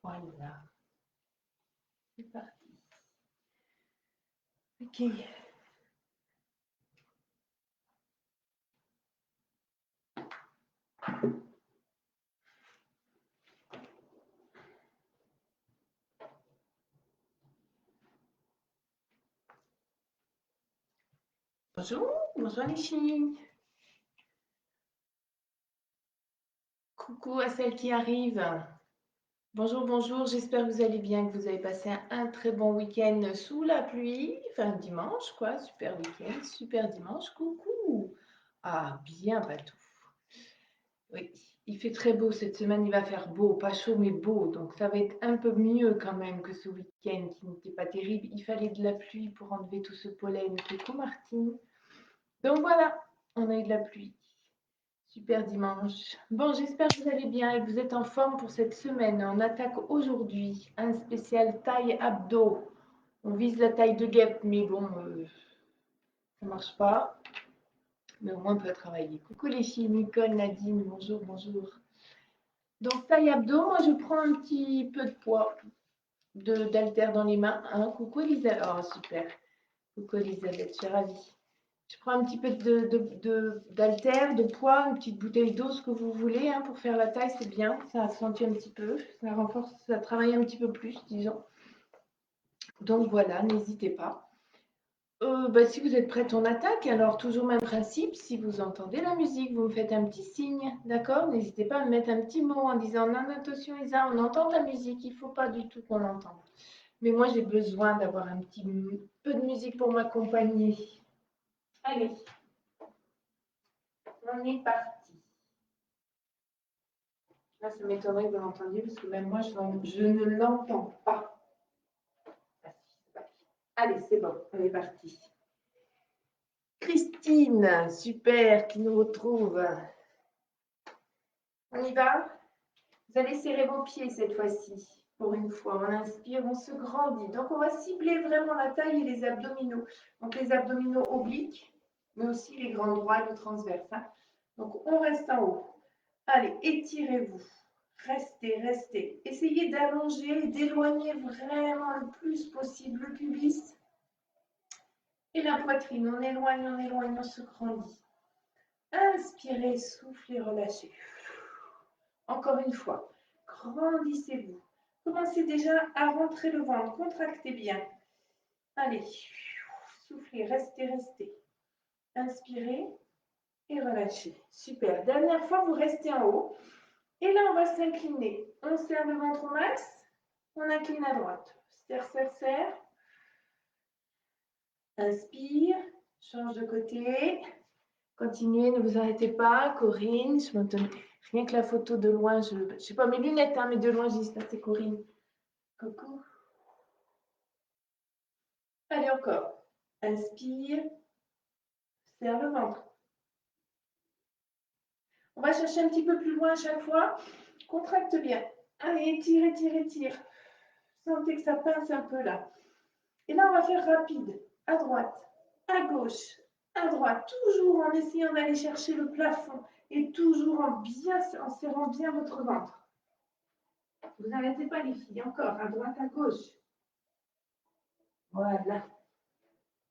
Voilà. C'est parti. Ok. Bonjour, bonjour les filles. Coucou à celles qui arrivent. Bonjour, bonjour, j'espère que vous allez bien, que vous avez passé un très bon week-end sous la pluie. Enfin, dimanche, quoi, super week-end, super dimanche. Coucou. Ah, bien, Patou. Oui, il fait très beau cette semaine, il va faire beau, pas chaud, mais beau. Donc, ça va être un peu mieux quand même que ce week-end qui n'était pas terrible. Il fallait de la pluie pour enlever tout ce pollen. Coucou, Martine. Donc, voilà, on a eu de la pluie. Super dimanche. Bon, j'espère que vous allez bien et que vous êtes en forme pour cette semaine. On attaque aujourd'hui un spécial taille abdos. On vise la taille de guêpe, mais bon, ça ne marche pas. Mais au moins, on peut travailler. Coucou les filles, Nicole, Nadine, bonjour, bonjour. Donc, taille abdos, moi, je prends un petit peu de poids d'haltère dans les mains. Hein. Coucou Elisabeth. Oh, super. Coucou Elisabeth, je suis ravie. Je prends un petit peu d'haltère, de poids, une petite bouteille d'eau, ce que vous voulez, hein, pour faire la taille, c'est bien. Ça accentue un petit peu, ça renforce, ça travaille un petit peu plus, disons. Donc voilà, n'hésitez pas. Si vous êtes prête, on attaque. Alors, toujours même principe, si vous entendez la musique, vous me faites un petit signe, d'accord? N'hésitez pas à me mettre un petit mot en disant non, attention Isa, on entend la musique, il ne faut pas du tout qu'on l'entende. Mais moi, j'ai besoin d'avoir un petit peu de musique pour m'accompagner. Allez, on est parti. Là, ça m'étonnerait que vous l'entendiez parce que même moi, je ne l'entends pas. Allez, c'est bon, on est parti. Christine, super, qui nous retrouve. On y va? Vous allez serrer vos pieds cette fois-ci. Pour une fois, on inspire, on se grandit. Donc, on va cibler vraiment la taille et les abdominaux. Donc, les abdominaux obliques, mais aussi les grands droits et le transverse. Hein. Donc, on reste en haut. Allez, étirez-vous. Restez, restez. Essayez d'allonger, d'éloigner vraiment le plus possible le pubis et la poitrine. On éloigne, on se grandit. Inspirez, soufflez, relâchez. Encore une fois, grandissez-vous. Commencez déjà à rentrer le ventre, contractez bien. Allez, soufflez, restez, restez. Inspirez et relâchez. Super. Dernière fois, vous restez en haut. Et là, on va s'incliner. On serre le ventre au max. On incline à droite. Serre, serre, serre. Inspire. Change de côté. Continuez, ne vous arrêtez pas. Corinne, je m'entends. Rien que la photo de loin, je ne sais pas mes lunettes, hein, mais de loin, je dis ça, c'est Corinne. Coucou. Allez, encore. Inspire. Serre le ventre. On va chercher un petit peu plus loin à chaque fois. Contracte bien. Allez, étire, étire, étire. Sentez que ça pince un peu là. Et là, on va faire rapide. À droite, à gauche, à droite. Toujours en essayant d'aller chercher le plafond. Et toujours en serrant bien votre ventre. Vous n'arrêtez pas les filles. Encore, à droite, à gauche. Voilà.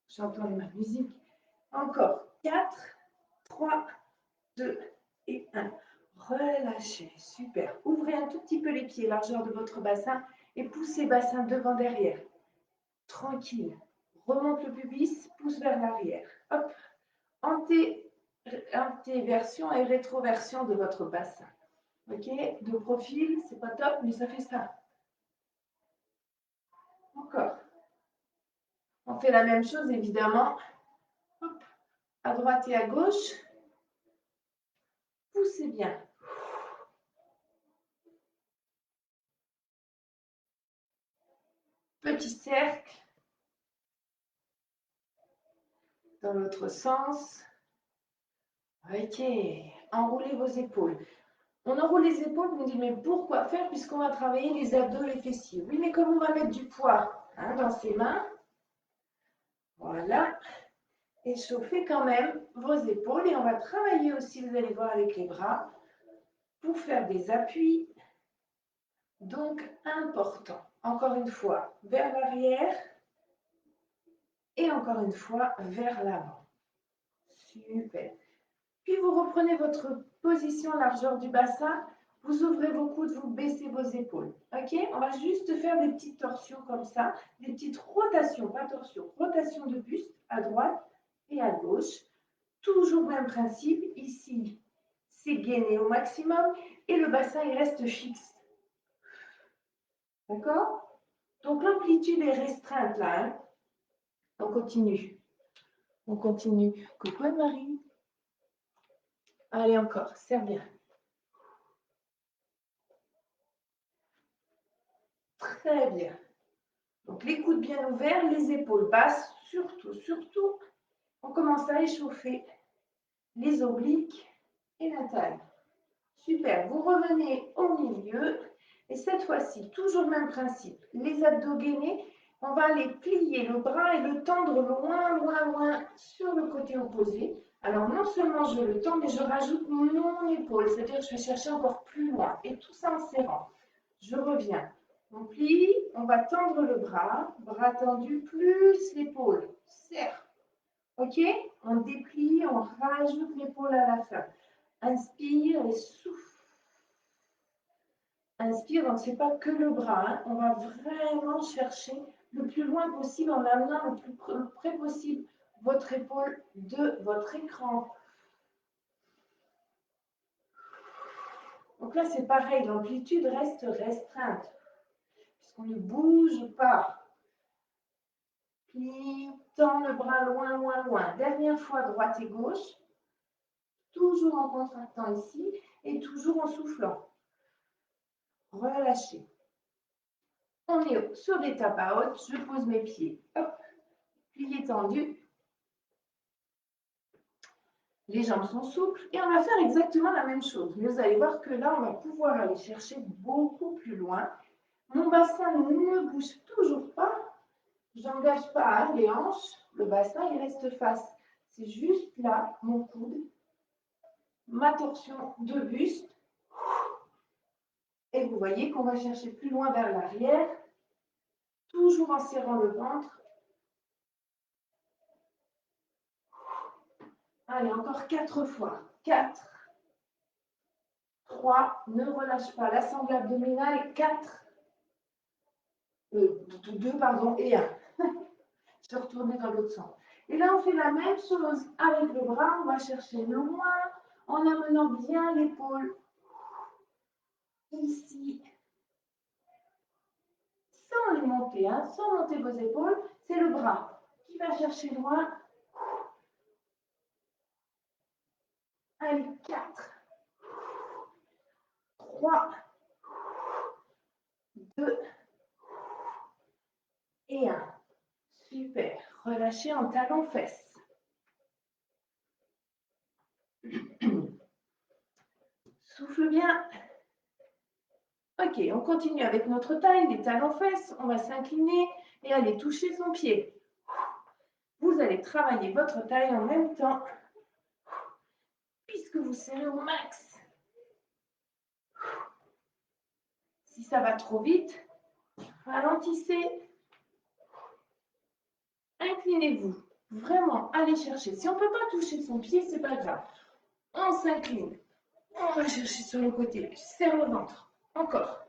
J'entends ma musique. Encore. 4, 3, 2 et 1. Relâchez. Super. Ouvrez un tout petit peu les pieds, largeur de votre bassin. Et poussez bassin devant, derrière. Tranquille. Remonte le pubis, pousse vers l'arrière. Hop. Antéversion et rétroversion de votre bassin. Ok. De profil, c'est pas top, mais ça fait ça. Encore. On fait la même chose, évidemment. Hop. À droite et à gauche. Poussez bien. Petit cercle. Dans l'autre sens. Ok. Enroulez vos épaules. On enroule les épaules, vous me dites, mais pourquoi faire puisqu'on va travailler les abdos et les fessiers? Oui, mais comme on va mettre du poids dans ses mains, voilà. Échauffez quand même vos épaules et on va travailler aussi, vous allez voir avec les bras, pour faire des appuis Donc, important. Encore une fois, vers l'arrière et encore une fois, vers l'avant. Super. Puis, vous reprenez votre position largeur du bassin. Vous ouvrez vos coudes, vous baissez vos épaules. OK? On va juste faire des petites torsions comme ça, des petites rotations, pas torsions, rotation de buste à droite et à gauche. Toujours même principe. Ici, c'est gainé au maximum et le bassin, il reste fixe. D'accord? Donc, l'amplitude est restreinte là. Hein? On continue. On continue. Coucou Anne-Marie. Allez, encore. Serre bien. Très bien. Donc, les coudes bien ouverts, les épaules basses, surtout, on commence à échauffer les obliques et la taille. Super, vous revenez au milieu et cette fois-ci, toujours le même principe, les abdos gainés, on va aller plier le bras et le tendre loin sur le côté opposé. Alors non seulement je le tends, mais je rajoute mon épaule, c'est-à-dire que je vais chercher encore plus loin et tout ça en serrant. Je reviens. On plie, on va tendre le bras tendu, plus l'épaule. Serre. OK? On déplie, on rajoute l'épaule à la fin. Inspire et souffle. Inspire, donc ce n'est pas que le bras. Hein. On va vraiment chercher le plus loin possible en amenant le plus près possible votre épaule de votre écran. Donc là, c'est pareil, l'amplitude reste restreinte puisqu'on ne bouge pas. Plie, tend le bras loin. Dernière fois, droite et gauche. Toujours en contractant ici et toujours en soufflant. Relâchez. On est sur des tapes à haute. Je pose mes pieds. Hop. Plié tendu. Les jambes sont souples. Et on va faire exactement la même chose. Mais vous allez voir que là, on va pouvoir aller chercher beaucoup plus loin. Mon bassin ne bouge toujours pas. Je n'engage pas les hanches. Le bassin, il reste face. C'est juste là, mon coude. Ma torsion de buste. Et vous voyez qu'on va chercher plus loin vers l'arrière, toujours en serrant le ventre. Allez, encore 4 fois. 4, 3, ne relâche pas la sangle abdominale. 4, 2, pardon, et 1. Je vais retourner dans l'autre sens. Et là, on fait la même chose avec le bras. On va chercher loin en amenant bien l'épaule ici. Sans les monter, hein, sans monter vos épaules. C'est le bras qui va chercher loin. Allez, 4, 3, 2 et 1. Super. Relâchez en talons-fesses. Souffle bien. Ok, on continue avec notre taille, les talons-fesses. On va s'incliner et aller toucher son pied. Vous allez travailler votre taille en même temps, puisque vous serrez au max. Si ça va trop vite, ralentissez. Inclinez-vous. Vraiment, allez chercher. Si on ne peut pas toucher son pied, ce n'est pas grave. On s'incline. On va chercher sur le côté. Serre le ventre. Encore.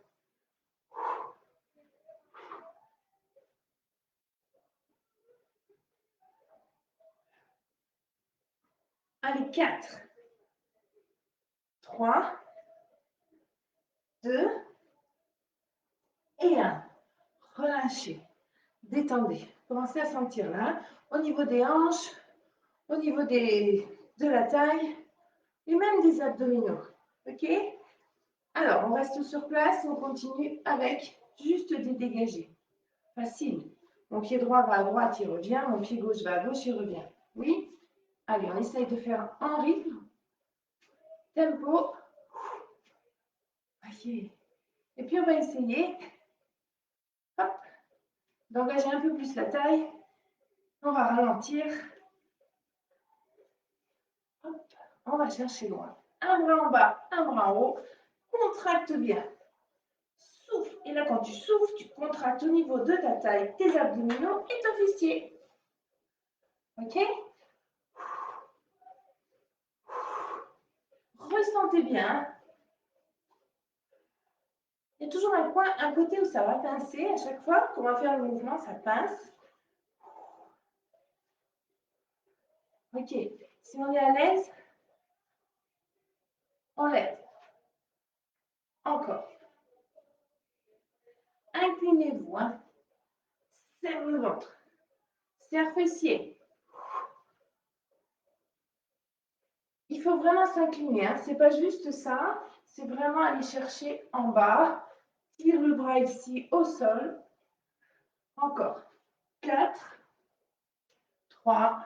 Allez, 4, 3, 2 et 1. Relâchez. Détendez. Commencez à sentir là, au niveau des hanches, au niveau de la taille et même des abdominaux. OK? Alors, on reste sur place, on continue avec juste des dégagés. Facile. Mon pied droit va à droite, il revient. Mon pied gauche va à gauche, il revient. Oui? Allez, on essaye de faire en rythme. Tempo. OK. Et puis, on va essayer d'engager un peu plus la taille. On va ralentir. Hop. On va chercher loin. Un bras en bas, un bras en haut. Contracte bien. souffle. Et là, quand tu souffles, tu contractes au niveau de ta taille, tes abdominaux et ton fessier. Ok? Ressentez bien. Il y a toujours un coin, un côté où ça va pincer. À chaque fois qu'on va faire le mouvement, ça pince. Ok. Si on est à l'aise, on lève. Encore. Inclinez-vous. Hein. Serre le ventre. Serre fessier. Il faut vraiment s'incliner. Hein. Ce n'est pas juste ça. C'est vraiment aller chercher en bas. Tire le bras ici au sol. Encore. 4, 3,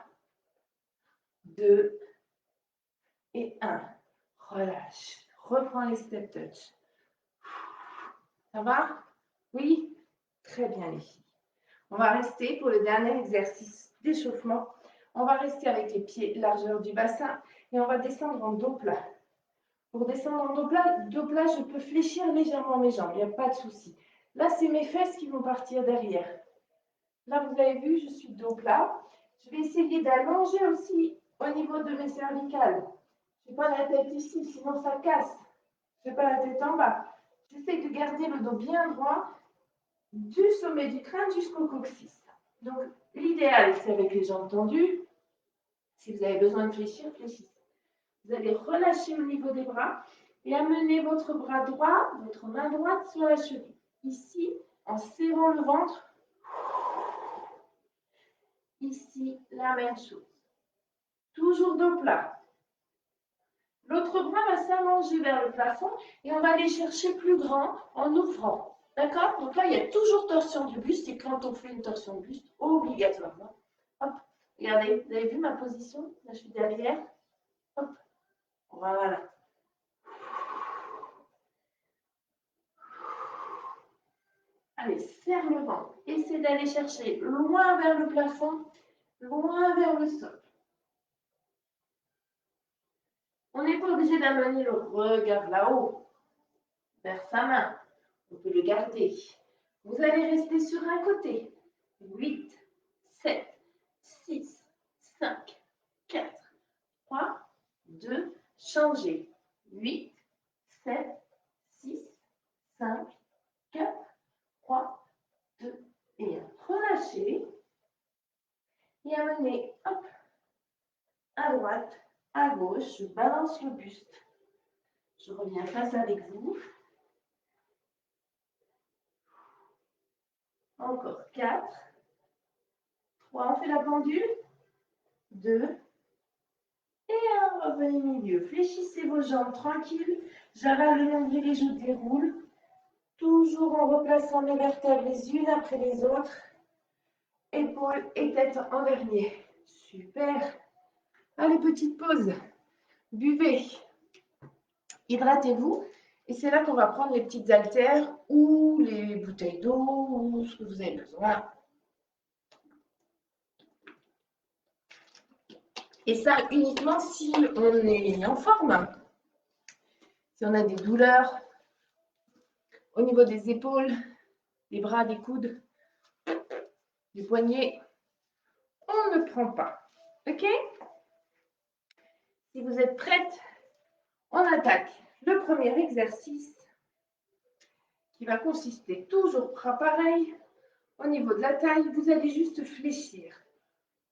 2 et 1. Relâche. Reprends les step touch. Ça va? Oui? Très bien les filles. On va rester pour le dernier exercice d'échauffement. On va rester avec les pieds largeur du bassin et on va descendre en dos plat. Pour descendre en dos plat, je peux fléchir légèrement mes jambes, il n'y a pas de souci. Là, c'est mes fesses qui vont partir derrière. Là, vous avez vu, je suis dos plat. Je vais essayer d'allonger aussi au niveau de mes cervicales. Je n'ai pas la tête ici, sinon ça casse. Je n'ai pas la tête en bas. J'essaie de garder le dos bien droit du sommet du crâne jusqu'au coccyx. Donc, l'idéal, c'est avec les jambes tendues. Si vous avez besoin de fléchir, fléchissez. Vous allez relâcher au niveau des bras et amener votre bras droit, votre main droite sur la cheville. Ici, en serrant le ventre. Ici, la même chose. Toujours dos plat. L'autre bras va s'allonger vers le plafond et on va aller chercher plus grand en ouvrant. D'accord? Donc là, il y a toujours torsion du buste et quand on fait une torsion du buste, obligatoirement, hop, regardez, vous avez vu ma position? Là, je suis derrière. Hop, voilà. Allez, serre le ventre. Essayez d'aller chercher loin vers le plafond, loin vers le sol. On n'est pas obligé d'amener le regard là-haut, vers sa main. On peut le garder. Vous allez rester sur un côté. 8, 7, 6, 5, 4, 3, 2, changez. 8, 7, 6, 5, 4, 3, 2 et 1. Relâchez. Et amenez, hop, à droite, à gauche. Je balance le buste. Je reviens face avec vous. Encore 4, 3, on fait la pendule. 2, et 1, revenez milieu. Fléchissez vos jambes tranquilles. J'avale le nombril et je déroule. Toujours en replaçant mes vertèbres les unes après les autres. Épaules et tête en dernier. Super. Allez, petite pause. Buvez. Hydratez-vous. Et c'est là qu'on va prendre les petites haltères ou les bouteilles d'eau ou ce que vous avez besoin. Et ça uniquement si on est en forme. Si on a des douleurs au niveau des épaules, des bras, des coudes, des poignets, on ne prend pas. OK? Si vous êtes prête, on attaque le premier exercice qui va consister toujours pareil. Au niveau de la taille, vous allez juste fléchir.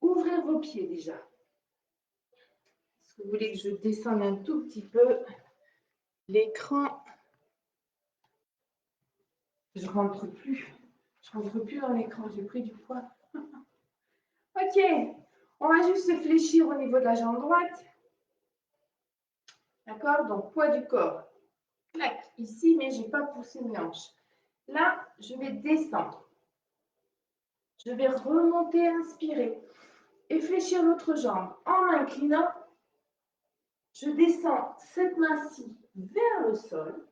Ouvrir vos pieds déjà. Est-ce que vous voulez que je descende un tout petit peu l'écran? Je rentre plus. Je rentre plus dans l'écran, j'ai pris du poids. Ok, on va juste se fléchir au niveau de la jambe droite. D'accord? Donc, poids du corps. Clac, ici, mais je n'ai pas poussé mes hanches. Là, je vais descendre. Je vais remonter, inspirer. Et fléchir l'autre jambe. En m'inclinant, je descends cette main-ci vers le sol.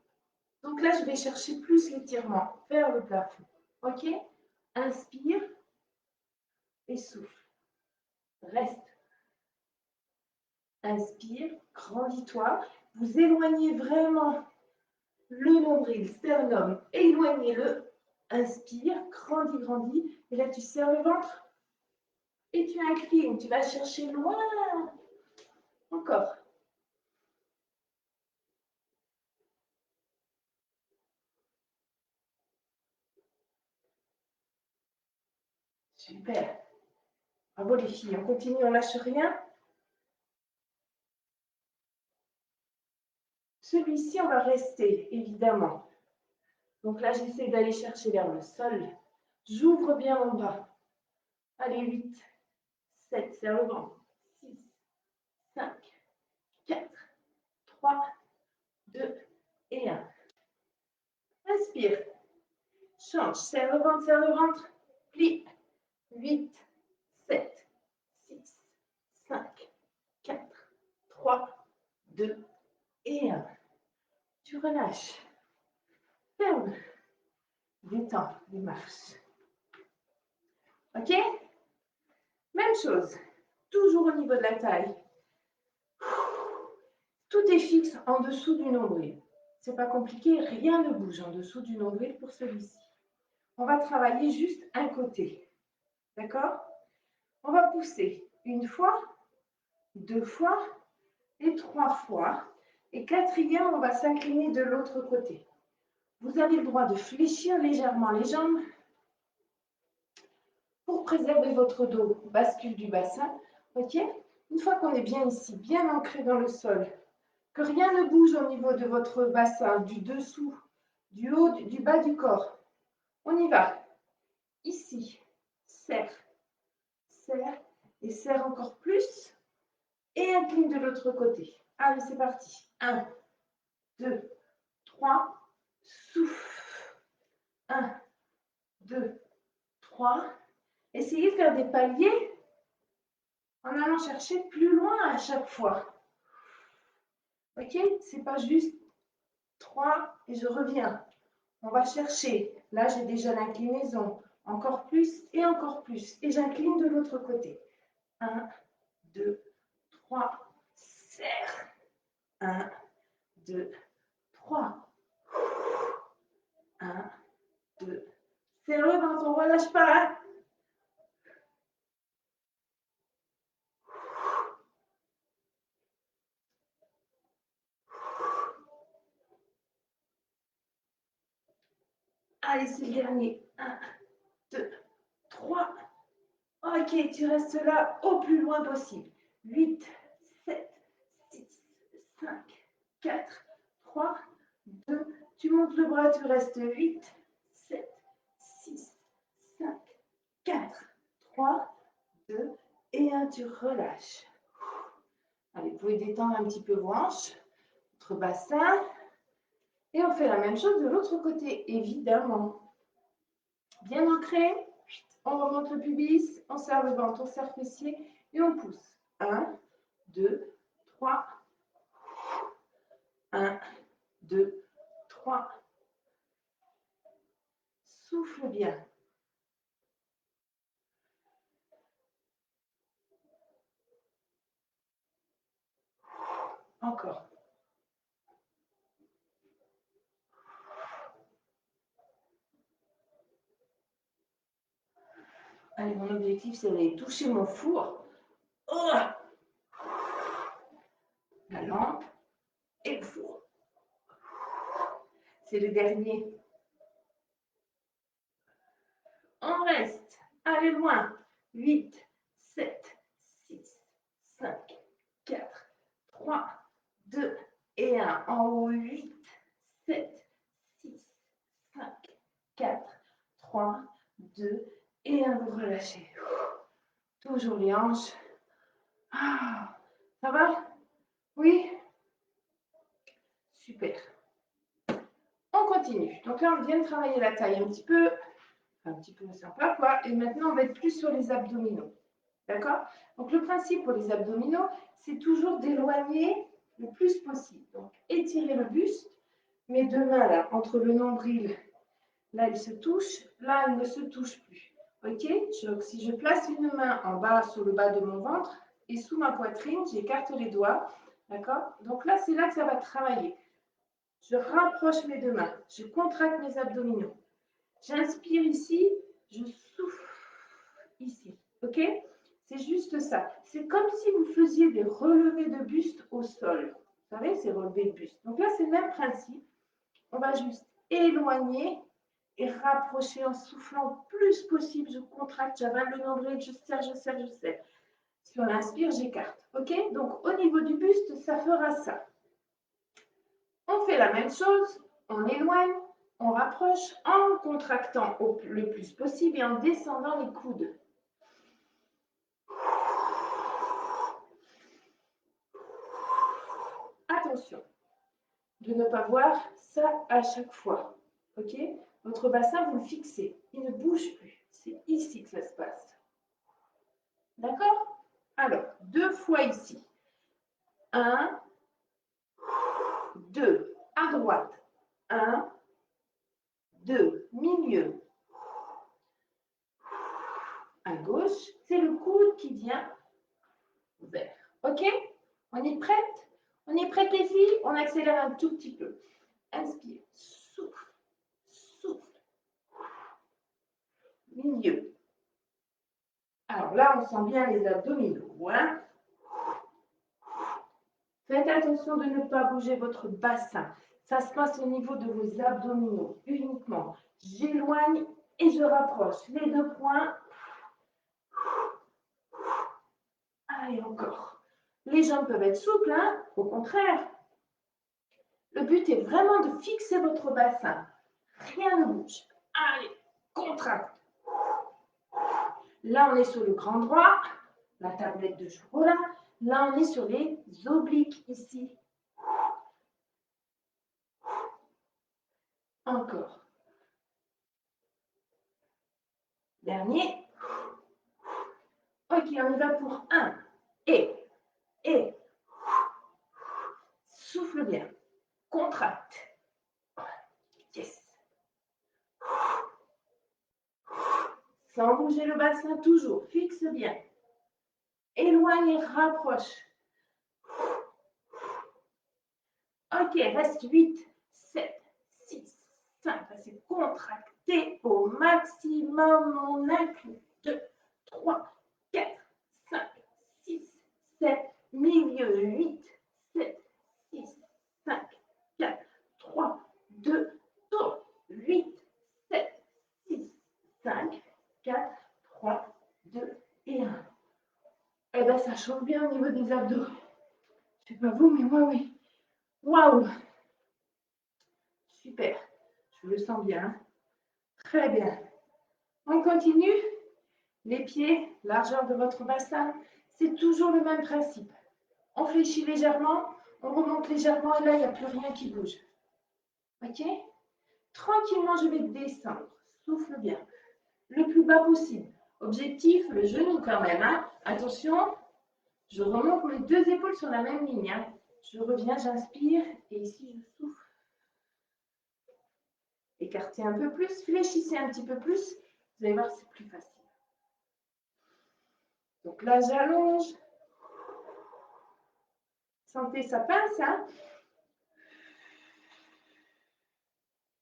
Donc là, je vais chercher plus l'étirement vers le plafond. Ok? Inspire et souffle. Reste. Inspire, grandis-toi. Vous éloignez vraiment le nombril, sternum, éloignez-le. Inspire, grandis, grandis. Et là, tu serres le ventre et tu inclines. Tu vas chercher loin. Encore. Super. Bravo les filles. On continue, on lâche rien. Celui-ci, on va rester, évidemment. Donc là, j'essaie d'aller chercher vers le sol. J'ouvre bien mon bras. Allez, 8, 7, serre le ventre. 6, 5, 4, 3, 2 et 1. Inspire. Change. Serre le ventre. Plie. 8, 7, 6, 5, 4, 3, 2 et 1. Tu relâches. Ferme. Détends les marches. Ok? Même chose. Toujours au niveau de la taille. Tout est fixe en dessous du nombril. C'est pas compliqué, rien ne bouge en dessous du nombril pour celui-ci. On va travailler juste un côté. D'accord? On va pousser une fois, 2 fois et 3 fois. Et quatrième, on va s'incliner de l'autre côté. Vous avez le droit de fléchir légèrement les jambes pour préserver votre dos. Bascule du bassin. Ok? Une fois qu'on est bien ici, bien ancré dans le sol, que rien ne bouge au niveau de votre bassin, du dessous, du haut, du bas du corps. On y va. Ici, serre, serre et serre encore plus. Et incline de l'autre côté. Allez, c'est parti. 1, 2, 3. Souffle. 1, 2, 3. Essayez de faire des paliers en allant chercher plus loin à chaque fois. Ok? C'est pas juste 3 et je reviens. On va chercher. Là, j'ai déjà l'inclinaison. Encore plus et encore plus. Et j'incline de l'autre côté. 1, 2, 3. Serre. 1, 2, 3. 1, 2. Serre le ventre, on ne relâche pas. Hein? Allez, c'est le dernier. 1, 2, 3. Ok, tu restes là au plus loin possible. 8, 7, 6, 5, 4, 3, 2. Tu montes le bras, tu restes 8, 7, 6, 5, 4, 3, 2 et 1. Tu relâches. Allez, vous pouvez détendre un petit peu vos hanches, votre bassin. Et on fait la même chose de l'autre côté, évidemment. Bien ancré, on remonte le pubis, on serre le ventre, on serre fessier et on pousse. 1, 2, 3. 1, 2, 3. Souffle bien. Encore. Allez, mon objectif, c'est d'aller toucher mon four. Oh, la lampe et le four. C'est le dernier. On reste. Allez loin. 8, 7, 6, 5, 4, 3, 2 et 1. En haut, 8, 7, 6, 5, 4, 3, 2 et 1. Vous relâchez. Toujours les hanches. Ah, ça va? Oui? Super. On continue. Donc là, on vient de travailler la taille un petit peu sympa, quoi. Et maintenant, on va être plus sur les abdominaux. D'accord? Donc le principe pour les abdominaux, c'est toujours d'éloigner le plus possible. Donc étirer le buste, mes deux mains là, entre le nombril, là, elles se touchent, là, elles ne se touchent plus. Ok? Donc si je place une main en bas, sur le bas de mon ventre, et sous ma poitrine, j'écarte les doigts. D'accord? Donc là, c'est là que ça va travailler. Je rapproche mes deux mains. Je contracte mes abdominaux. J'inspire ici. Je souffle ici. OK? C'est juste ça. C'est comme si vous faisiez des relevés de buste au sol. Vous savez, c'est relevé de buste. Donc là, c'est le même principe. On va juste éloigner et rapprocher en soufflant le plus possible. Je contracte, j'avale le nombril, je serre, je serre, je serre. Si on inspire, j'écarte. OK? Donc, au niveau du buste, ça fera ça. On fait la même chose. On éloigne, on rapproche en contractant le plus possible et en descendant les coudes. Attention de ne pas voir ça à chaque fois. OK? Votre bassin, vous le fixez. Il ne bouge plus. C'est ici que ça se passe. D'accord? Alors, 2 fois ici. 1, 2. À droite. 1, 2. Milieu. À gauche. C'est le coude qui vient vers. OK? On est prête? On est prête les filles? On accélère un tout petit peu. Inspire. Souffle. Souffle. Milieu. Alors là, on sent bien les abdominaux. Hein? Faites attention de ne pas bouger votre bassin. Ça se passe au niveau de vos abdominaux uniquement. J'éloigne et je rapproche. Les deux points. Allez, encore. Les jambes peuvent être souples, hein? Au contraire. Le but est vraiment de fixer votre bassin. Rien ne bouge. Allez, contracte. Là, on est sur le grand droit, la tablette de chocolat. Là, on est sur les obliques ici. Encore. Dernier. Ok, on y va pour 1. Et. Souffle bien. Contracte. Yes. Sans bouger le bassin, toujours. Fixe bien. Éloigne et rapproche. Ok, reste 8, 7, 6, 5. C'est contracté au maximum. On inclut 2, 3, 4, 5, 6, 7, milieu 8, 7, 6, 5, 4, 3, 2, 8, 7, 6, 5, 4, 3, 2 et 1. Eh bien, ça chauffe bien au niveau des abdos. Je ne sais pas vous, mais moi, oui. Waouh! Super. Je le sens bien. Très bien. On continue. Les pieds, largeur de votre bassin. C'est toujours le même principe. On fléchit légèrement, on remonte légèrement et là, il n'y a plus rien qui bouge. OK? Tranquillement, je vais descendre. Souffle bien. Le plus bas possible. Objectif, le genou quand même. Hein? Attention, je remonte mes deux épaules sur la même ligne. Hein? Je reviens, j'inspire et ici, je souffle. Écartez un peu plus, fléchissez un petit peu plus. Vous allez voir, c'est plus facile. Donc là, j'allonge. Sentez, ça pince, hein?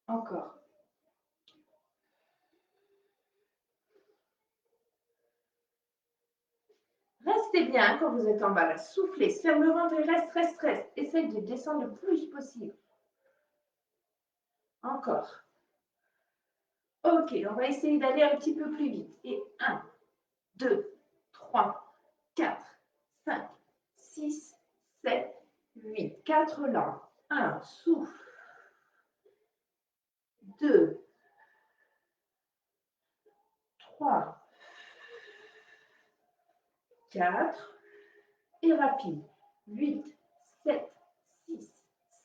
Encore. Restez bien quand vous êtes en bas, là. Soufflez, serre le ventre et reste. Essaye de descendre le plus possible. Encore. Ok, on va essayer d'aller un petit peu plus vite. Et 1, 2, 3, 4, 5, 6, 7, 8. 4 langues. 1, souffle. 2, 3, 4. Et rapide. 8, 7, 6,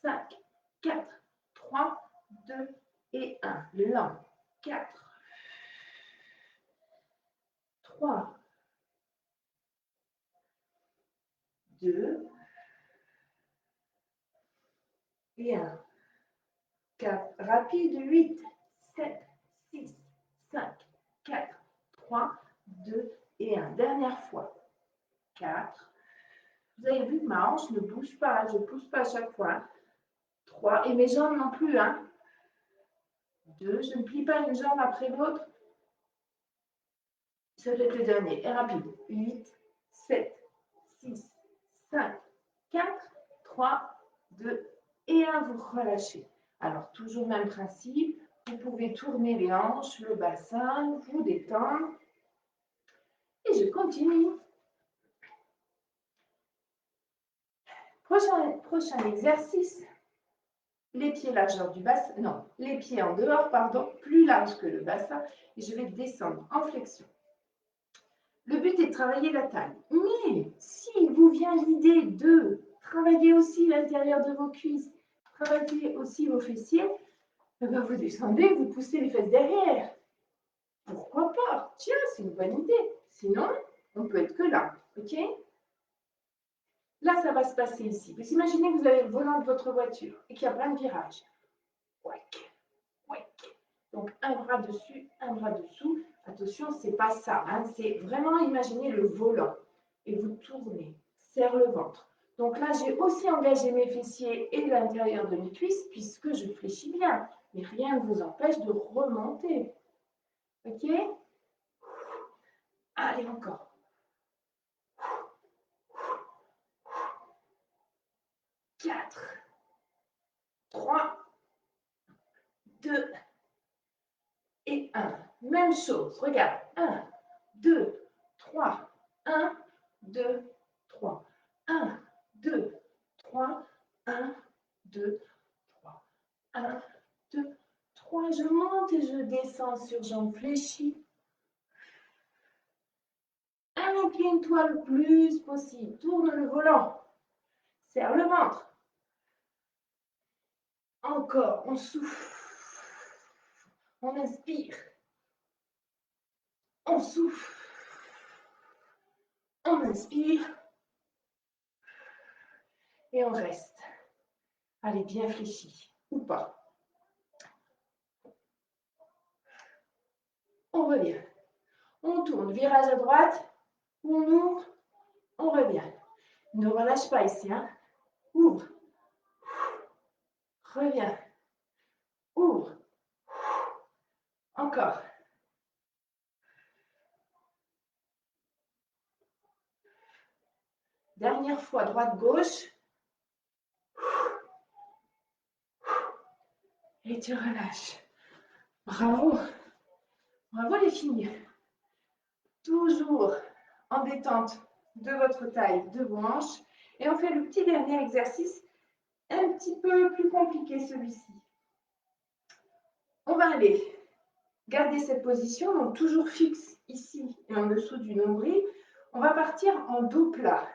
5, 4, 3, 2 et 1. Lent. 4, 3, 2 et 1. 4. Rapide. 8, 7, 6, 5, 4, 3, 2 et 1. Dernière fois. 4. Vous avez vu que ma hanche ne bouge pas. Je ne pousse pas à chaque fois. 3. Et mes jambes non plus, hein. 2. Je ne plie pas une jambe après l'autre. Ça doit être le dernier. Et rapide. 8, 7, 6, 5, 4, 3, 2 et 1. Vous relâchez. Alors, toujours même principe. Vous pouvez tourner les hanches, le bassin, vous détendre. Et je continue. Prochain exercice. Les pieds largeur du bassin, non, les pieds en dehors, pardon, plus large que le bassin. Et je vais descendre en flexion. Le but est de travailler la taille. Mais s'il vous vient l'idée de travailler aussi l'intérieur de vos cuisses, travailler aussi vos fessiers, eh bien vous descendez, vous poussez les fesses derrière. Pourquoi pas? Tiens, c'est une bonne idée. Sinon, on peut être que là. OK? Là, ça va se passer ici. Vous imaginez que vous avez le volant de votre voiture et qu'il y a plein de virages. Ouac, ouac. Donc, un bras dessus, un bras dessous. Attention, ce n'est pas ça. Hein. C'est vraiment imaginer le volant. Et vous tournez. Serre le ventre. Donc là, j'ai aussi engagé mes fessiers et l'intérieur de mes cuisses puisque je fléchis bien. Mais rien ne vous empêche de remonter. OK? Allez, encore. 4, 3, 2 et 1. Même chose. Regarde. 1, 2, 3. 1, 2, 3. 1, 2, 3. 1, 2, 3. 1, 2, 3. Je monte et je descends sur jambes fléchies. Incline-toi le plus possible. Tourne le volant. Serre le ventre. Encore. On souffle. On inspire. On souffle. On inspire. Et on reste. Allez, bien fléchi. Ou pas. On revient. On tourne. Virage à droite. On ouvre. On revient. Ne relâche pas ici. Hein. Ouvre. Reviens. Ouvre. Encore. Dernière fois, droite-gauche. Et tu relâches. Bravo. Bravo les filles. Toujours en détente de votre taille, de vos hanches. Et on fait le petit dernier exercice, un petit peu plus compliqué celui-ci. On va aller garder cette position, donc toujours fixe ici et en dessous du nombril. On va partir en dos plat.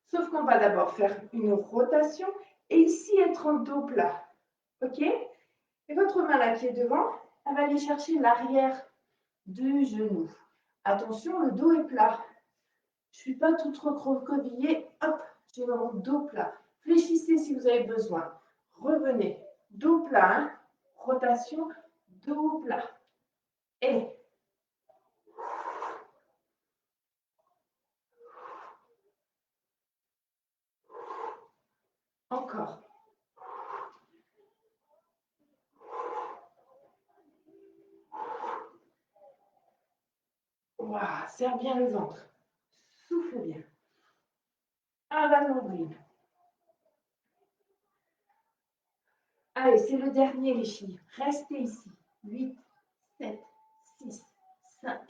Sauf qu'on va d'abord faire une rotation et ici être en dos plat. OK? Et votre main là qui est devant, elle va aller chercher l'arrière du genou. Attention, le dos est plat. Je ne suis pas toute recroquevillée. Hop, j'ai mon dos plat. Fléchissez si vous avez besoin. Revenez. Dos plat. Hein. Rotation. Dos plat. Et. Encore. Waouh, serre bien le ventre. Souffle bien. Un bas de nombril. Allez, c'est le dernier, les filles. Restez ici. 8, 7, 6, 5,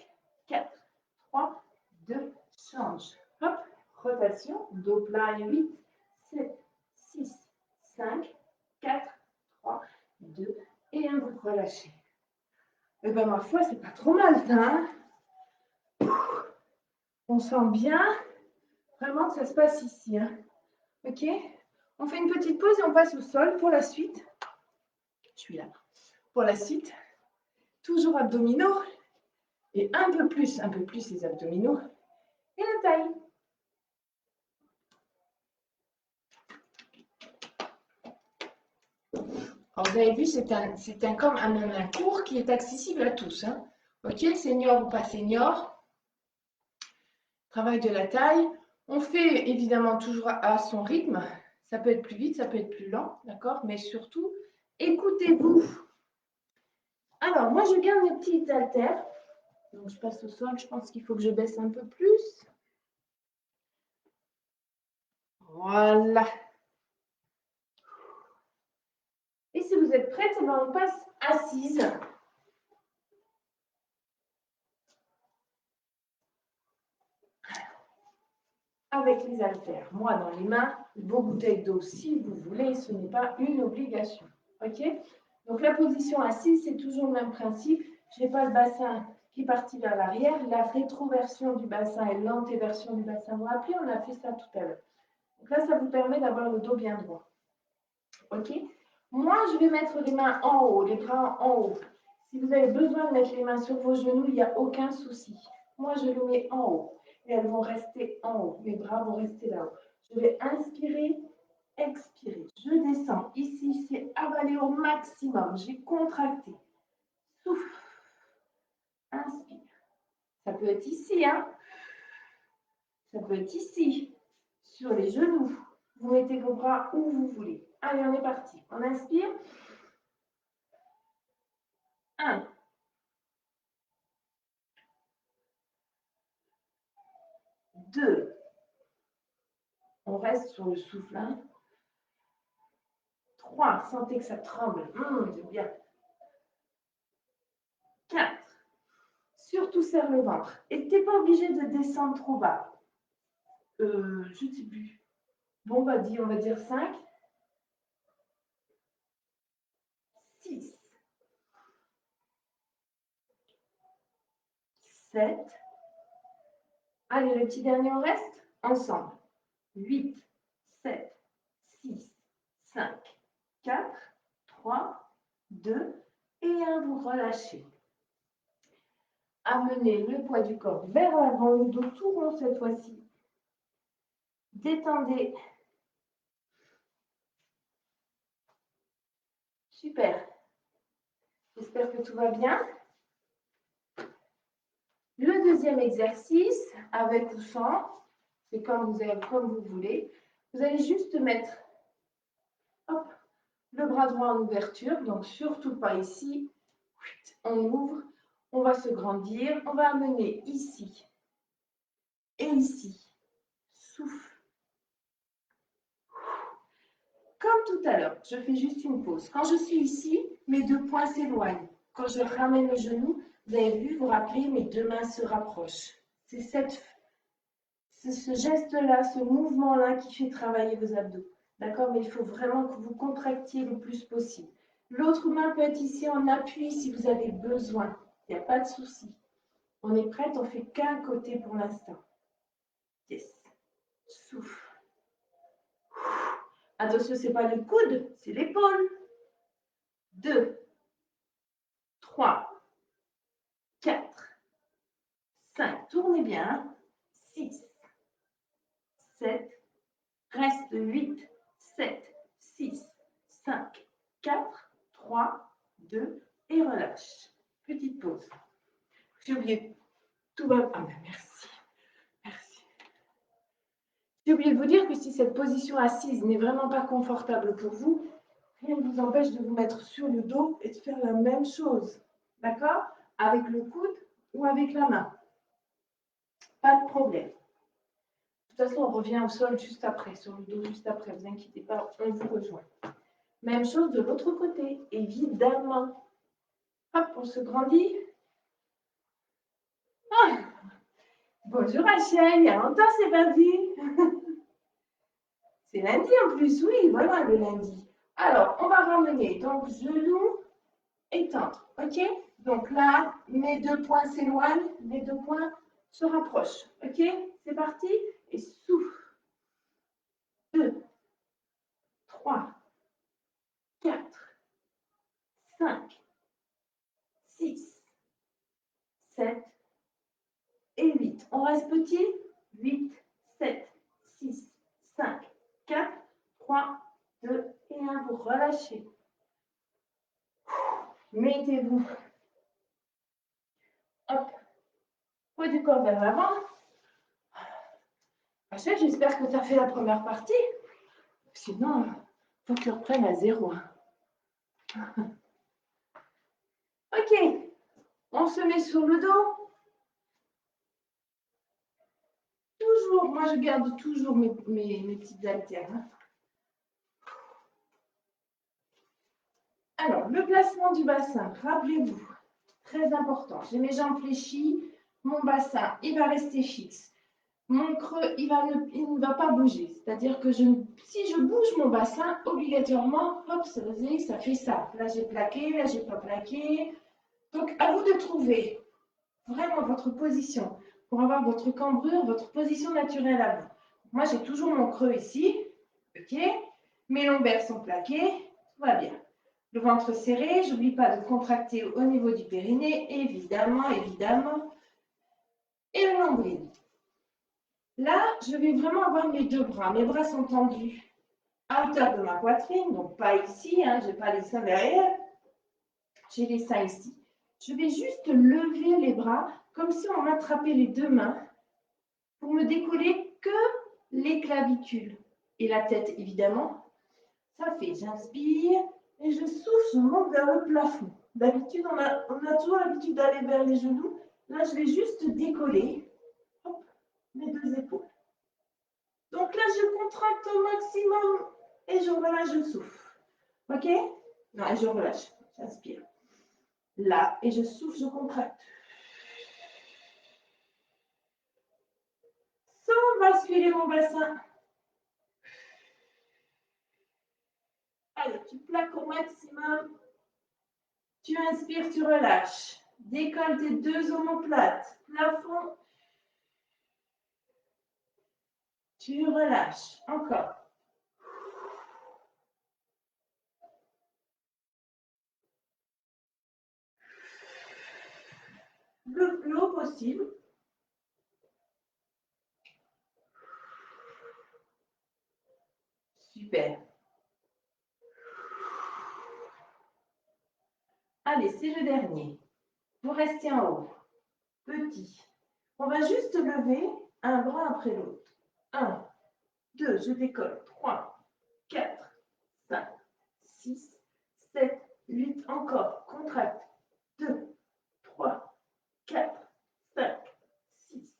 4, 3, 2, change. Hop, rotation, dos plat et 8, 7, 6, 5, 4, 3, 2 et 1, vous relâchez. Eh bien, ma foi, c'est pas trop mal, ça. Hein. On sent bien vraiment que ça se passe ici. Hein. OK? On fait une petite pause et on passe au sol pour la suite. Je suis là. Pour la suite, toujours abdominaux et un peu plus les abdominaux et la taille. Alors, vous avez vu, c'est comme un cours qui est accessible à tous. Hein. OK, senior ou pas senior. Travail de la taille. On fait évidemment toujours à son rythme. Ça peut être plus vite, ça peut être plus lent, d'accord? Mais surtout, écoutez-vous. Alors, moi, je garde mes petits haltères. Donc, je passe au sol. Je pense qu'il faut que je baisse un peu plus. Voilà. Et si vous êtes prête, eh ben, on passe assise. Avec les haltères, moi dans les mains, vos bouteilles d'eau si vous voulez, ce n'est pas une obligation. Ok? Donc la position assise, c'est toujours le même principe. Je n'ai pas le bassin qui est parti vers l'arrière. La rétroversion du bassin et l'antéversion du bassin. Vous vous rappelez, on a fait ça tout à l'heure. Donc là, ça vous permet d'avoir le dos bien droit. Ok? Moi, je vais mettre les mains en haut, les bras en haut. Si vous avez besoin de mettre les mains sur vos genoux, il n'y a aucun souci. Moi, je les mets en haut. Et elles vont rester en haut. Mes bras vont rester là-haut. Je vais inspirer, expirer. Je descends. Ici, c'est avaler au maximum. J'ai contracté. Souffle. Inspire. Ça peut être ici, hein. Ça peut être ici. Sur les genoux. Vous mettez vos bras où vous voulez. Allez, on est parti. On inspire. 1. 2. On reste sur le souffle. 3. Sentez que ça tremble. C'est bien. 4. Surtout serre le ventre. Et tu n'es pas obligé de descendre trop bas. Je ne sais plus. Bon, on va dire 5. 6. 7. Allez, le petit dernier, on reste ensemble. 8, 7, 6, 5, 4, 3, 2 et 1. Vous relâchez. Amenez le poids du corps vers l'avant, le dos tout rond cette fois-ci. Détendez. Super. J'espère que tout va bien. Le deuxième exercice, avec ou sans, c'est comme vous voulez. Vous allez juste mettre hop, le bras droit en ouverture, donc surtout pas ici. On ouvre, on va se grandir, on va amener ici et ici. Souffle. Comme tout à l'heure, je fais juste une pause. Quand je suis ici, mes 2 poings s'éloignent. Quand je ramène le genou, vous avez vu, vous rappelez, mes 2 mains se rapprochent. C'est ce geste-là, ce mouvement-là qui fait travailler vos abdos. D'accord? Mais il faut vraiment que vous contractiez le plus possible. L'autre main peut être ici en appui si vous avez besoin. Il n'y a pas de souci. On est prête, on ne fait qu'un côté pour l'instant. Yes. Souffle. Attention, ce n'est pas le coude, c'est l'épaule. 2, 3, 4, 5. Tournez bien. 6, 7, reste 8, 7, 6, 5, 4, 3, 2 et relâche. Petite pause. J'ai oublié. Tout va. Ah ben merci. Merci. J'ai oublié de vous dire que si cette position assise n'est vraiment pas confortable pour vous, rien ne vous empêche de vous mettre sur le dos et de faire la même chose. D'accord? Avec le coude ou avec la main. Pas de problème. De toute façon, on revient au sol juste après, sur le dos juste après. Ne vous inquiétez pas, on vous rejoint. Même chose de l'autre côté, évidemment. Hop, on se grandit. Ah, bonjour Rachel, il y a longtemps c'est pas vu. C'est lundi en plus, oui, voilà le lundi. Alors, on va ramener, donc genou, étendre, ok? Donc là, mes 2 poings s'éloignent, mes 2 poings se rapprochent, ok? C'est parti, et souffle. 2, 3, 4, 5, 6, 7 et 8. On reste petit. 8, 7, 6, 5, 4, 3, 2 et 1. Vous relâchez. Mettez-vous. Hop. Poids du corps vers l'avant. Rachel, j'espère que tu as fait la première partie. Sinon, il faut que tu reprennes à 0. Ok, on se met sur le dos. Toujours, moi je garde toujours mes petites haltères. Alors, le placement du bassin, rappelez-vous, très important. J'ai mes jambes fléchies, mon bassin, il va rester fixe. Mon creux, il ne va pas bouger. C'est-à-dire que si je bouge mon bassin, obligatoirement, hop, ça fait ça. Là, j'ai plaqué, là, j'ai pas plaqué. Donc, à vous de trouver vraiment votre position pour avoir votre cambrure, votre position naturelle à vous. Moi, j'ai toujours mon creux ici, ok? Mes lombaires sont plaqués, tout va bien. Le ventre serré, j'oublie pas de contracter au niveau du périnée, évidemment, évidemment. Et le nombril. Là, je vais vraiment avoir mes deux bras. Mes bras sont tendus à hauteur de ma poitrine, donc pas ici, hein, je n'ai pas les seins derrière. J'ai les seins ici. Je vais juste lever les bras comme si on m'attrapait les deux mains pour me décoller que les clavicules et la tête, évidemment. Ça fait, j'inspire et je souffle, je monte vers le plafond. D'habitude, on a toujours l'habitude d'aller vers les genoux. Là, je vais juste décoller hop, mes deux épaules. Donc là, je contracte au maximum et je relâche, je souffle. Ok? Non, et je relâche, j'inspire. Là, et je souffle, je contracte. Sans basculer mon bassin. Allez, tu plaques au maximum. Tu inspires, tu relâches. Décolle tes deux omoplates. Plafond. Tu relâches. Encore. Le plus haut possible. Super. Allez, c'est le dernier. Vous restez en haut. Petit. On va juste lever un bras après l'autre. 1, 2, je décolle. 3, 4, 5, 6, 7, 8. Encore. Contracte. 2, 3, 4, 5, 6,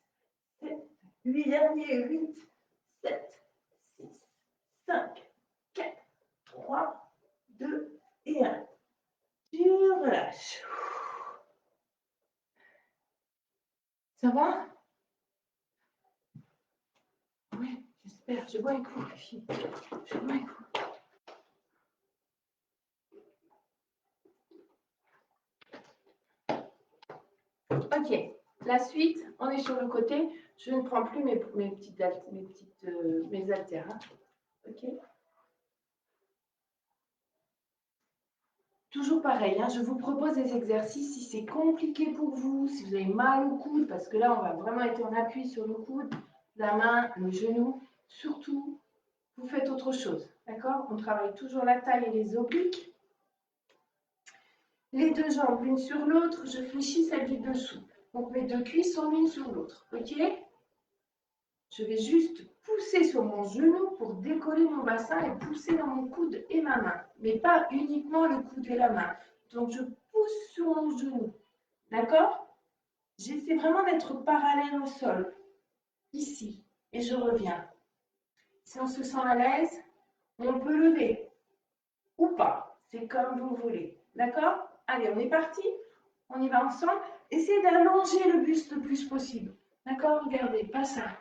7, 8. Dernier. 8, 7, 6, 5, 4, 3, 2 et 1. Tu relâches. Ça va? Oui, j'espère. Je bois un coup, les filles. Je bois un coup. Ok, la suite, on est sur le côté. Je ne prends plus mes haltères. Hein. Ok. Toujours pareil, hein, je vous propose des exercices. Si c'est compliqué pour vous, si vous avez mal au coude, parce que là, on va vraiment être en appui sur le coude, la main, le genou. Surtout, vous faites autre chose. D'accord? On travaille toujours la taille et les obliques. Les deux jambes l'une sur l'autre, je fléchis celle du dessous. Donc mes deux cuisses sont l'une sur l'autre. Ok? Je vais juste pousser sur mon genou pour décoller mon bassin et pousser dans mon coude et ma main. Mais pas uniquement le coude et la main. Donc je pousse sur mon genou. D'accord? J'essaie vraiment d'être parallèle au sol. Ici. Et je reviens. Si on se sent à l'aise, on peut lever. Ou pas. C'est comme vous voulez. D'accord? Allez, on est parti. On y va ensemble. Essayez d'allonger le buste le plus possible. D'accord? Regardez, pas ça.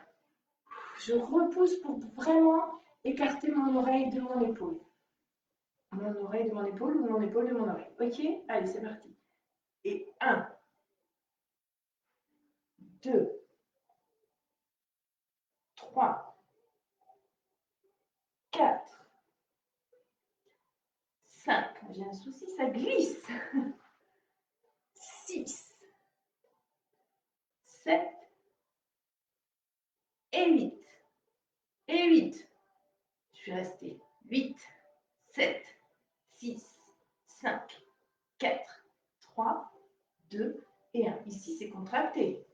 Je repousse pour vraiment écarter mon oreille de mon épaule. Mon oreille de mon épaule ou mon épaule de mon oreille. Ok? Allez, c'est parti. Et 1, 2, 3, 4, 5. J'ai un souci, ça glisse. 6, 7 et 8. Et 8. Je suis restée. 8, 7, 6, 5, 4, 3, 2 et 1. Ici, c'est contracté.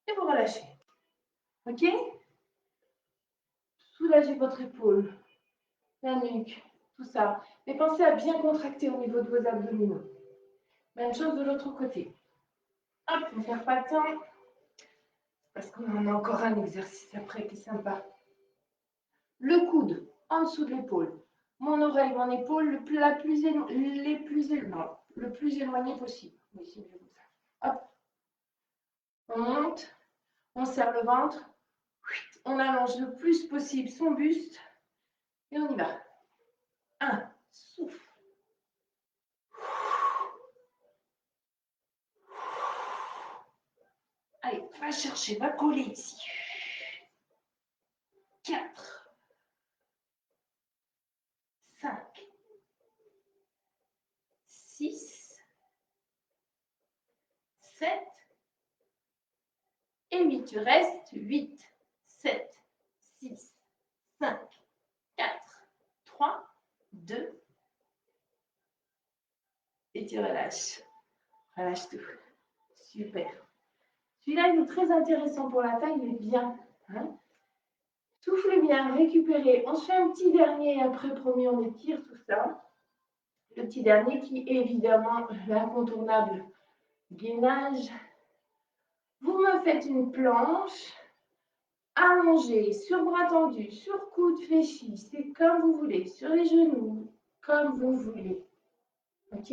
Et vous relâchez. Ok? Soulagez votre épaule. la nuque, tout ça. Mais pensez à bien contracter au niveau de vos abdominaux. Même chose de l'autre côté. Hop, on ne perd pas de temps. Parce qu'on en a encore un exercice après qui est sympa. Le coude en dessous de l'épaule. Mon oreille, mon épaule, le plus éloigné possible. Oui, c'est mieux comme ça. Hop. On monte, on serre le ventre, on allonge le plus possible son buste et on y va. 1, souffle. Allez, va chercher, va coller ici. 4, 5, 6, 7 et 8. Tu restes 8, 7, 6, 5, 4, 3, 2 et tu relâches. Relâche tout. Super. Celui-là, il est très intéressant pour la taille, il est bien. Hein? Soufflez bien, récupérez. On se fait un petit dernier et après, promis, on étire tout ça. Le petit dernier qui est évidemment l'incontournable gainage. Vous me faites une planche allongée, sur bras tendu, sur coude fléchi. C'est comme vous voulez, sur les genoux, comme vous voulez. Ok?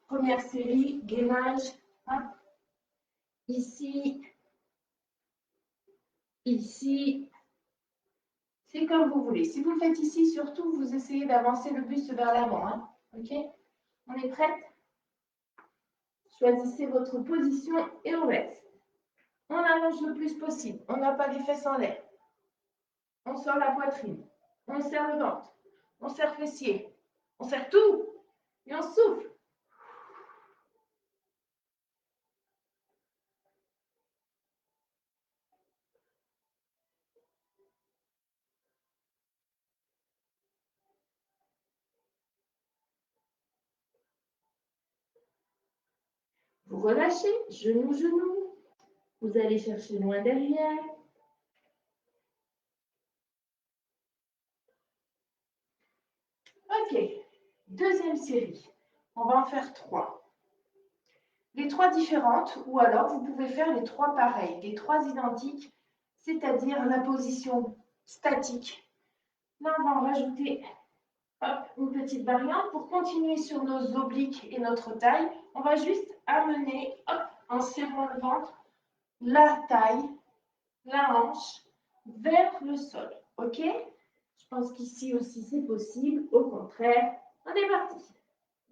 Première série, gainage. Hop. Ici, ici. C'est comme vous voulez. Si vous le faites ici, surtout, vous essayez d'avancer le buste vers l'avant. Hein? Ok? On est prête? Choisissez votre position et on reste. On allonge le plus possible. On n'a pas les fesses en l'air. On sort la poitrine. On serre le ventre. On serre fessier. On serre tout. Et on souffle. Vous relâchez, genou, genou. Vous allez chercher loin derrière. Ok. Deuxième série. On va en faire 3. Les 3 différentes, ou alors vous pouvez faire les 3 pareilles, les 3 identiques, c'est-à-dire la position statique. Là, on va en rajouter hop, une petite variante pour continuer sur nos obliques et notre taille. On va juste amener, hop, en serrant le ventre, la taille, la hanche vers le sol. Ok? Je pense qu'ici aussi c'est possible. Au contraire, on est parti.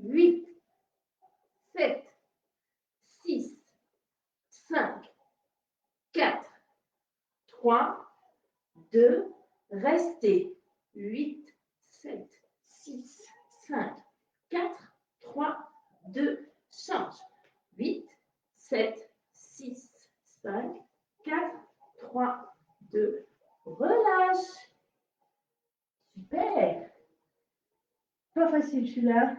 8, 7, 6, 5, 4, 3, 2, restez. 8, 7, 6, 5, 4, 3, 2, change. 8, 7, 6, 5, 4, 3, 2, relâche. Super. Pas facile celui-là.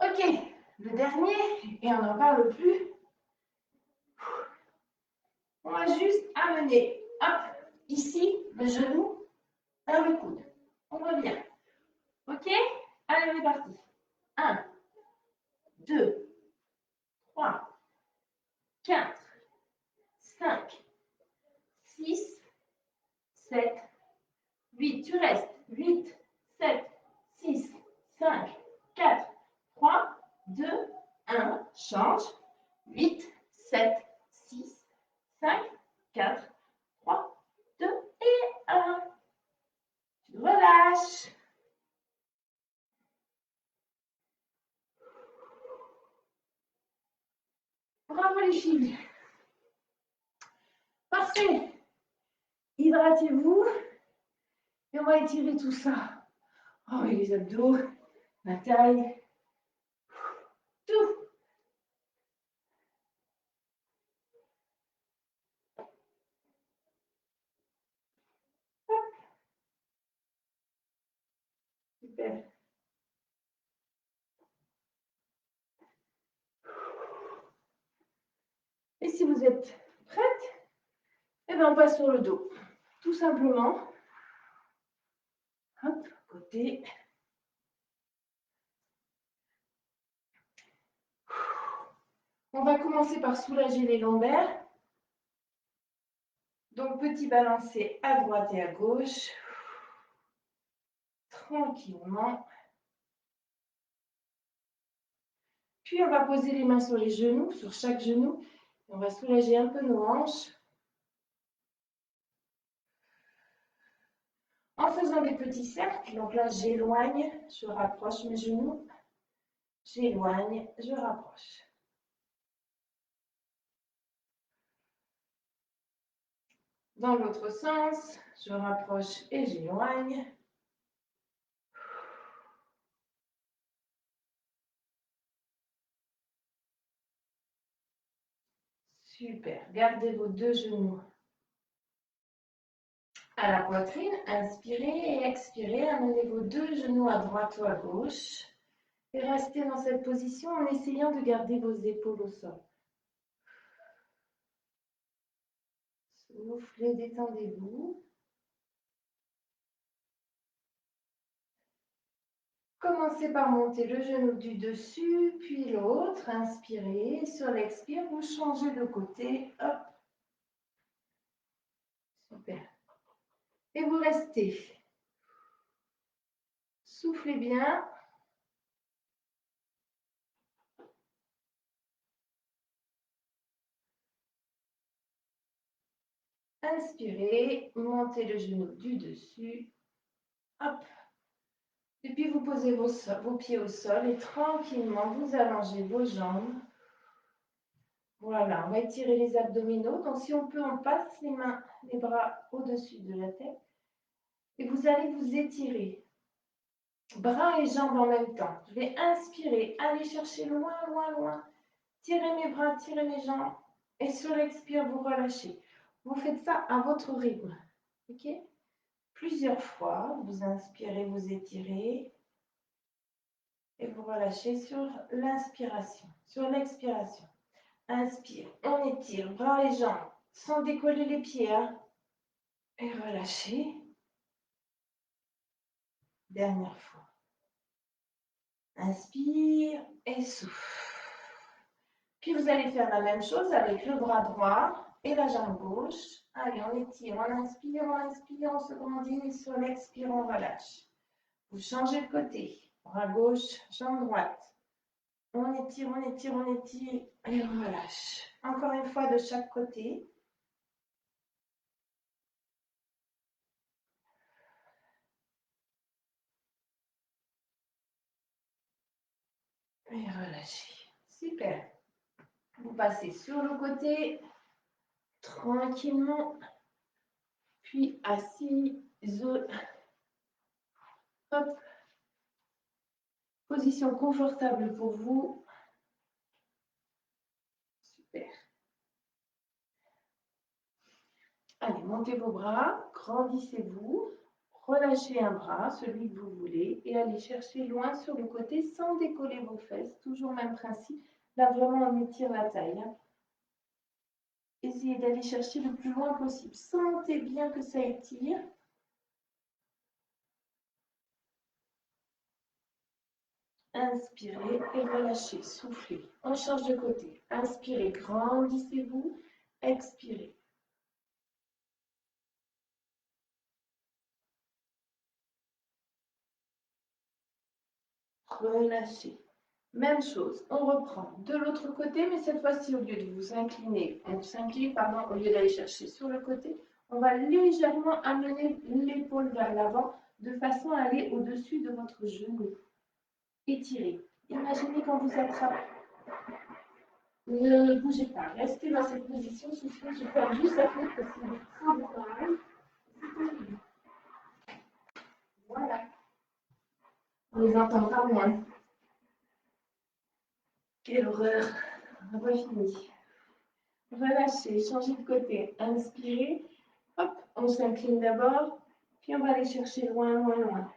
Ok, le dernier, et on n'en parle plus. On va juste amener, hop, ici, le genou vers le coude. On revient. Ok? Allez, on est parti. 1, 2, 3, 4, 5, 6, 7, 8. Tu restes. 8, 7, 6, 5, 4, 3, 2, 1. Change. 8, 7, 6, 5, 4, 3, 2 et 1. Tu relâches. Bravo les filles. Parfait. Hydratez-vous et on va étirer tout ça. Oh, et les abdos, la taille, tout. Super. vous êtes prête, eh bien, on passe sur le dos. Tout simplement. Hop, côté. On va commencer par soulager les lombaires. Donc, petit balancé à droite et à gauche. Tranquillement. Puis, on va poser les mains sur les genoux, sur chaque genou. On va soulager un peu nos hanches. En faisant des petits cercles. Donc là, j'éloigne, je rapproche mes genoux. J'éloigne, je rapproche. Dans l'autre sens, je rapproche et j'éloigne. Super. Gardez vos deux genoux à la poitrine. Inspirez et expirez. Amenez vos deux genoux à droite ou à gauche. Et restez dans cette position en essayant de garder vos épaules au sol. Soufflez, détendez-vous. Commencez par monter le genou du dessus, puis l'autre. Inspirez. Sur l'expire, vous changez de côté. Hop. Super. Et vous restez. Soufflez bien. Inspirez. Montez le genou du dessus. Hop. Et puis vous posez vos pieds au sol et tranquillement, vous allongez vos jambes. Voilà, on va étirer les abdominaux. Donc si on peut, on passe les mains, les bras au-dessus de la tête. Et vous allez vous étirer. Bras et jambes en même temps. Je vais inspirer, aller chercher loin, loin, loin. Tirez mes bras, tirez mes jambes. Et sur l'expire, vous relâchez. Vous faites ça à votre rythme. OK? Plusieurs fois, vous inspirez, vous étirez. Et vous relâchez sur l'inspiration, sur l'expiration. Inspire, on étire, bras et jambes, sans décoller les pieds. Hein. Et relâchez. Dernière fois. Inspire et souffle. Puis vous allez faire la même chose avec le bras droit et la jambe gauche. Allez, on étire, on se grandit et sur l'expire, on relâche. Vous changez de côté. Bras gauche, jambe droite. On étire, on étire, on étire et on relâche. Encore une fois de chaque côté. Et relâchez. Super. Vous passez sur le côté, tranquillement, puis assis, hop. Position confortable pour vous. Super. Allez, montez vos bras, grandissez-vous, relâchez un bras, celui que vous voulez, et allez chercher loin sur le côté sans décoller vos fesses. Toujours même principe. Là, vraiment, on étire la taille. Hein. Essayez d'aller chercher le plus loin possible. Sentez bien que ça étire. Inspirez et relâchez. Soufflez. On change de côté. Inspirez, grandissez-vous. Expirez. Relâchez. Même chose, on reprend de l'autre côté, mais cette fois-ci, au lieu de vous incliner, on s'incline, pardon, au lieu d'aller chercher sur le côté, on va légèrement amener l'épaule vers l'avant de façon à aller au-dessus de votre genou. Étirez. Imaginez quand vous attrapez. Ne bougez pas, restez dans cette position, soufflez, je ferme juste la fenêtre parce qu'il est très bon. Voilà. On les entendra moins. Quelle horreur. On n'a pas fini. Relâchez, changez de côté. Inspirez. Hop, on s'incline d'abord. Puis on va aller chercher loin, loin, loin.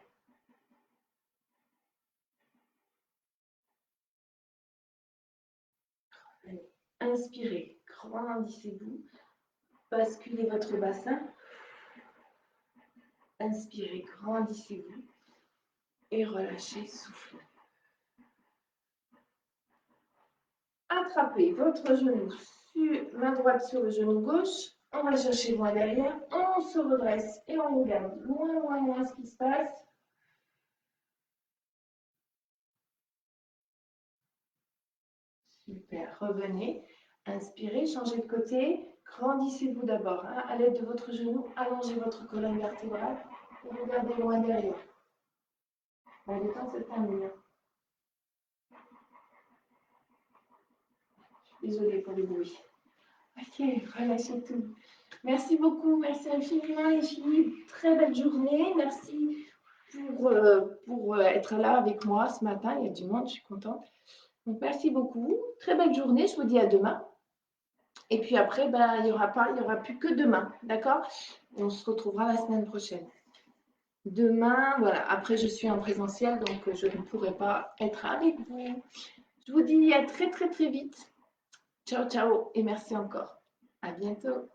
Allez. Inspirez. grandissez-vous. Basculez votre bassin. Inspirez, grandissez-vous. Et relâchez, soufflez. Attrapez votre genou, main droite sur le genou gauche. On va chercher loin derrière. On se redresse et on regarde loin, loin, loin ce qui se passe. Super, revenez. Inspirez, changez de côté. Grandissez-vous d'abord. Hein. À l'aide de votre genou, allongez votre colonne vertébrale et regardez loin derrière. Le temps se termine. Désolée pour le bruit. Ok, relâchez tout. Merci beaucoup, merci infiniment les filles. Très belle journée. Merci pour être là avec moi ce matin. Il y a du monde, je suis contente. Donc merci beaucoup. Très belle journée. Je vous dis à demain. Et puis après, ben, il n'y aura plus que demain. D'accord? On se retrouvera la semaine prochaine. Demain, voilà. Après, je suis en présentiel, donc je ne pourrai pas être avec vous. Je vous dis à très, très, très vite. Ciao, ciao. Et merci encore. À bientôt.